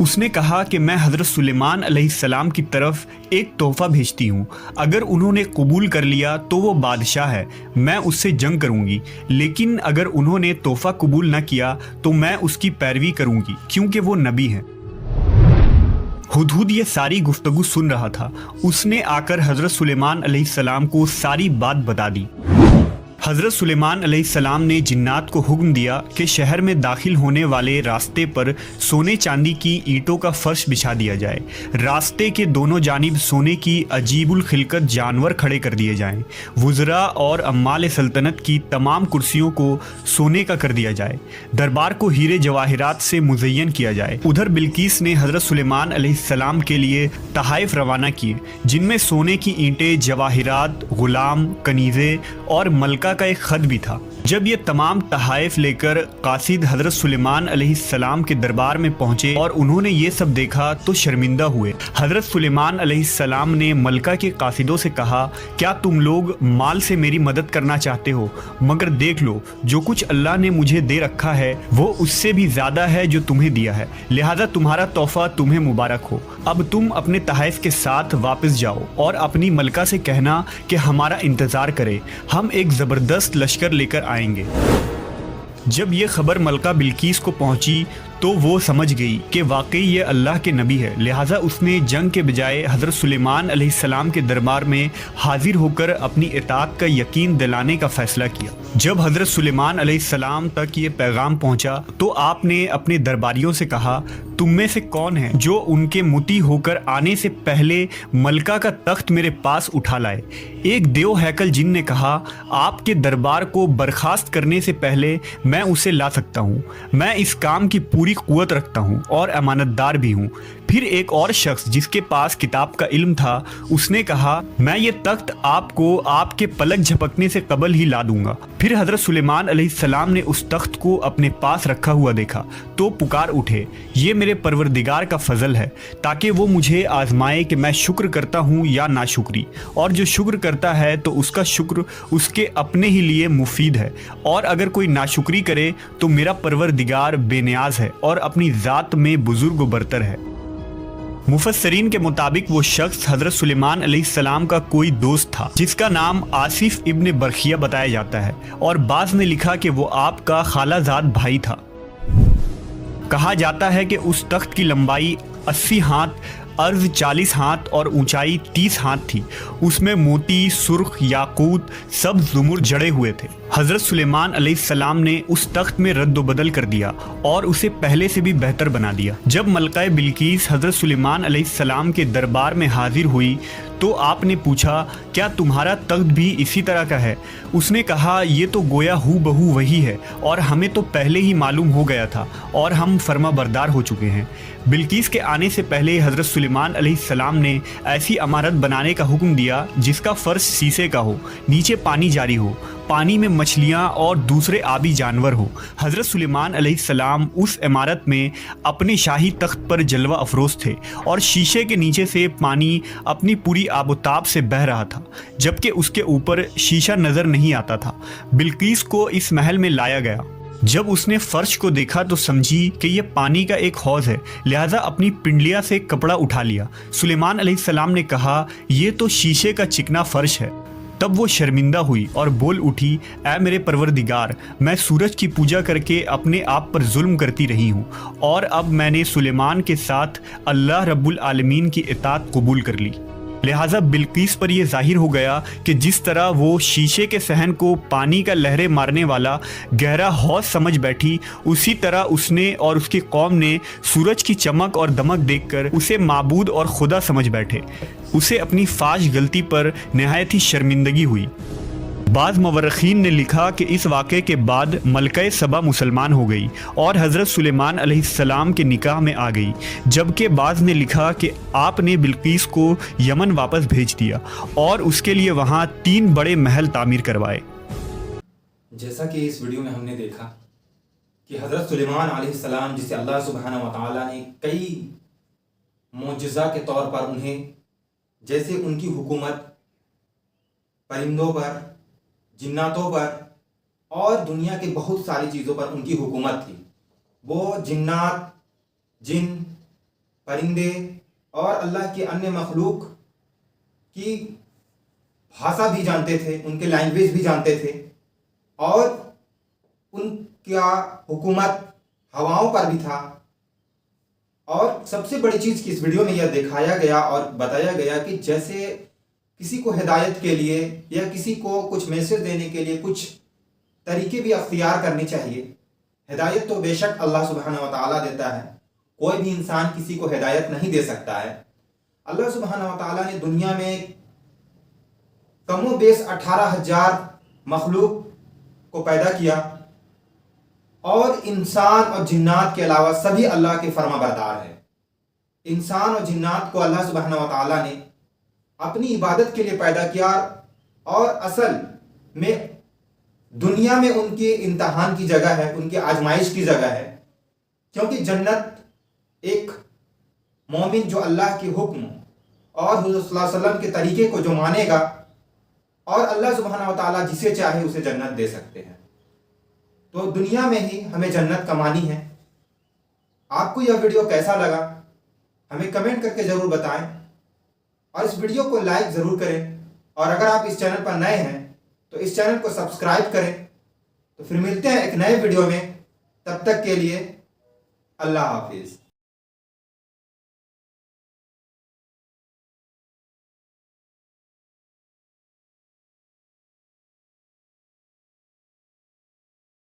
اس نے کہا کہ میں حضرت سلیمان علیہ السلام کی طرف ایک تحفہ بھیجتی ہوں، اگر انہوں نے قبول کر لیا تو وہ بادشاہ ہے، میں اس سے جنگ کروں گی، لیکن اگر انہوں نے تحفہ قبول نہ کیا تو میں اس کی پیروی کروں گی کیونکہ وہ نبی ہیں۔ ہدہد یہ ساری گفتگو سن رہا تھا، اس نے آ کر حضرت سلیمان علیہ السلام کو ساری بات بتا دی۔ حضرت سلیمان علیہ السلام نے جنات کو حکم دیا کہ شہر میں داخل ہونے والے راستے پر سونے چاندی کی اینٹوں کا فرش بچھا دیا جائے، راستے کے دونوں جانب سونے کی عجیب الخلقت جانور کھڑے کر دیے جائیں، وزراء اور عمال سلطنت کی تمام کرسیوں کو سونے کا کر دیا جائے، دربار کو ہیرے جواہرات سے مزین کیا جائے۔ ادھر بلقیس نے حضرت سلیمان علیہ السلام کے لیے تحائف روانہ کیے جن میں سونے کی اینٹیں، جواہرات، غلام، کنیزیں اور ملکہ کا ایک خط بھی تھا۔ جب یہ تمام تحائف لے کر قاصد حضرت سلیمان علیہ السلام کے دربار میں پہنچے اور انہوں نے یہ سب دیکھا تو شرمندہ ہوئے۔ حضرت سلیمان علیہ السلام نے ملکہ کے قاصدوں سے کہا، کیا تم لوگ مال سے میری مدد کرنا چاہتے ہو؟ مگر دیکھ لو، جو کچھ اللہ نے مجھے دے رکھا ہے وہ اس سے بھی زیادہ ہے جو تمہیں دیا ہے، لہذا تمہارا تحفہ تمہیں مبارک ہو۔ اب تم اپنے تحائف کے ساتھ واپس جاؤ اور اپنی ملکہ سے کہنا کہ ہمارا انتظار کرے، ہم ایک زبردست لشکر لے کر آئیں گے۔ جب یہ خبر ملکہ بلقیس کو پہنچی تو وہ سمجھ گئی کہ واقعی یہ اللہ کے نبی ہے، لہٰذا اس نے جنگ کے بجائے حضرت سلیمان علیہ السلام کے دربار میں حاضر ہو کر اپنی اطاعت کا یقین دلانے کا فیصلہ کیا۔ جب حضرت سلیمان علیہ السلام تک یہ پیغام پہنچا تو آپ نے اپنے درباریوں سے کہا، تم میں سے کون ہے جو ان کے مطیع ہو کر آنے سے پہلے ملکہ کا تخت میرے پاس اٹھا لائے؟ ایک دیو ہیکل جن نے کہا، آپ کے دربار کو برخاست کرنے سے پہلے میں اسے لا سکتا ہوں، میں اس کام کی پوری قوت رکھتا ہوں اور امانت دار بھی ہوں۔ پھر ایک اور شخص جس کے پاس کتاب کا علم تھا، اس نے کہا، میں یہ تخت آپ کو آپ کے پلک جھپکنے سے قبل ہی لا دوں گا۔ پھر حضرت سلیمان علیہ السلام نے اس تخت کو اپنے پاس رکھا ہوا دیکھا تو پکار اٹھے، یہ میرے پروردگار کا فضل ہے تاکہ وہ مجھے آزمائے کہ میں شکر کرتا ہوں یا ناشکری، اور جو شکر کرتا ہے تو اس کا شکر اس کے اپنے ہی لیے مفید ہے، اور اگر کوئی ناشکری کرے تو میرا پروردگار بے نیاز ہے اور اپنی ذات میں بزرگ و برتر ہے۔ مفسرین کے مطابق وہ شخص حضرت سلیمان علیہ السلام کا کوئی دوست تھا جس کا نام آصف ابن برخیہ بتایا جاتا ہے، اور بعض نے لکھا کہ وہ آپ کا خالہ زاد بھائی تھا۔ کہا جاتا ہے کہ اس تخت کی لمبائی 80 ہاتھ، عرض 40 ہاتھ اور اونچائی 30 ہاتھ تھی، اس میں موتی، سرخ، یاقوت، سبز زمر جڑے ہوئے تھے۔ حضرت سلیمان علیہ السلام نے اس تخت میں رد و بدل کر دیا اور اسے پہلے سے بھی بہتر بنا دیا۔ جب ملکہ بلقیس حضرت سلیمان علیہ السلام کے دربار میں حاضر ہوئی تو آپ نے پوچھا، کیا تمہارا تخت بھی اسی طرح کا ہے؟ اس نے کہا، یہ تو گویا ہو بہو وہی ہے، اور ہمیں تو پہلے ہی معلوم ہو گیا تھا اور ہم فرما بردار ہو چکے ہیں۔ بلقیس کے آنے سے پہلے حضرت سلیمان علیہ السلام نے ایسی عمارت بنانے کا حکم دیا جس کا فرش شیشے کا ہو، نیچے پانی جاری ہو، پانی میں مچھلیاں اور دوسرے آبی جانور ہو۔ حضرت سلیمان علیہ السلام اس عمارت میں اپنے شاہی تخت پر جلوہ افروز تھے، اور شیشے کے نیچے سے پانی اپنی پوری آب و تاب سے بہہ رہا تھا، جبکہ اس کے اوپر شیشہ نظر نہیں آتا تھا۔ بلقیس کو اس محل میں لایا گیا۔ جب اس نے فرش کو دیکھا تو سمجھی کہ یہ پانی کا ایک حوض ہے، لہذا اپنی پنڈلیا سے کپڑا اٹھا لیا۔ سلیمان علیہ السلام نے کہا، یہ تو شیشے کا چکنا فرش ہے۔ تب وہ شرمندہ ہوئی اور بول اٹھی، اے میرے پروردگار، میں سورج کی پوجا کر کے اپنے آپ پر ظلم کرتی رہی ہوں، اور اب میں نے سلیمان کے ساتھ اللہ رب العالمین کی اطاعت قبول کر لی۔ لہٰذا بلقیس پر یہ ظاہر ہو گیا کہ جس طرح وہ شیشے کے صحن کو پانی کا لہریں مارنے والا گہرا حوض سمجھ بیٹھی، اسی طرح اس نے اور اس کی قوم نے سورج کی چمک اور دمک دیکھ کر اسے معبود اور خدا سمجھ بیٹھے۔ اسے اپنی فاش غلطی پر نہایت ہی شرمندگی ہوئی۔ بعض مورخین نے لکھا کہ اس واقعے کے بعد ملکہ سبا مسلمان ہو گئی اور حضرت سلیمان علیہ السلام کے نکاح میں آ گئی، جبکہ بعض نے لکھا کہ آپ نے بلقیس کو یمن واپس بھیج دیا اور اس کے لیے وہاں 3 بڑے محل تعمیر کروائے۔ جیسا کہ اس ویڈیو میں ہم نے دیکھا کہ حضرت سلیمان علیہ السلام، جسے اللہ سبحانہ و تعالیٰ نے کئی معجزہ کے طور پر انہیں، جیسے ان کی حکومت پرندوں پر، جناتوں پر اور دنیا کی بہت ساری چیزوں پر ان کی حکومت تھی۔ وہ جنات، جن پرندے اور اللہ کی انیہ مخلوق کی بھاشا بھی جانتے تھے، ان کے لینگویج بھی جانتے تھے، اور ان کا حکومت ہواؤں پر بھی تھا۔ اور سب سے بڑی چیز کی اس ویڈیو میں یہ دکھایا گیا اور بتایا گیا کہ جیسے کسی کو ہدایت کے لیے یا کسی کو کچھ میسج دینے کے لیے کچھ طریقے بھی اختیار کرنے چاہیے۔ ہدایت تو بے شک اللہ سبحانہ و تعالیٰ دیتا ہے، کوئی بھی انسان کسی کو ہدایت نہیں دے سکتا ہے۔ اللہ سبحانہ و تعالیٰ نے دنیا میں کم و بیش 18,000 مخلوق کو پیدا کیا، اور انسان اور جنات کے علاوہ سبھی اللہ کے فرما بردار ہیں۔ انسان اور جنات کو اللہ سبحانہ و تعالیٰ نے اپنی عبادت کے لیے پیدا کیا، اور اصل میں دنیا میں ان کے امتحان کی جگہ ہے، ان کی آزمائش کی جگہ ہے، کیونکہ جنت ایک مومن جو اللہ کے حکم اور حضور صلی اللہ علیہ وسلم کے طریقے کو جو مانے گا، اور اللہ سبحانہ و تعالیٰ جسے چاہے اسے جنت دے سکتے ہیں۔ تو دنیا میں ہی ہمیں جنت کمانی ہے۔ آپ کو یہ ویڈیو کیسا لگا ہمیں کمنٹ کر کے ضرور بتائیں، اور اس ویڈیو کو لائک ضرور کریں، اور اگر آپ اس چینل پر نئے ہیں تو اس چینل کو سبسکرائب کریں۔ تو پھر ملتے ہیں ایک نئے ویڈیو میں، تب تک کے لیے اللہ حافظ۔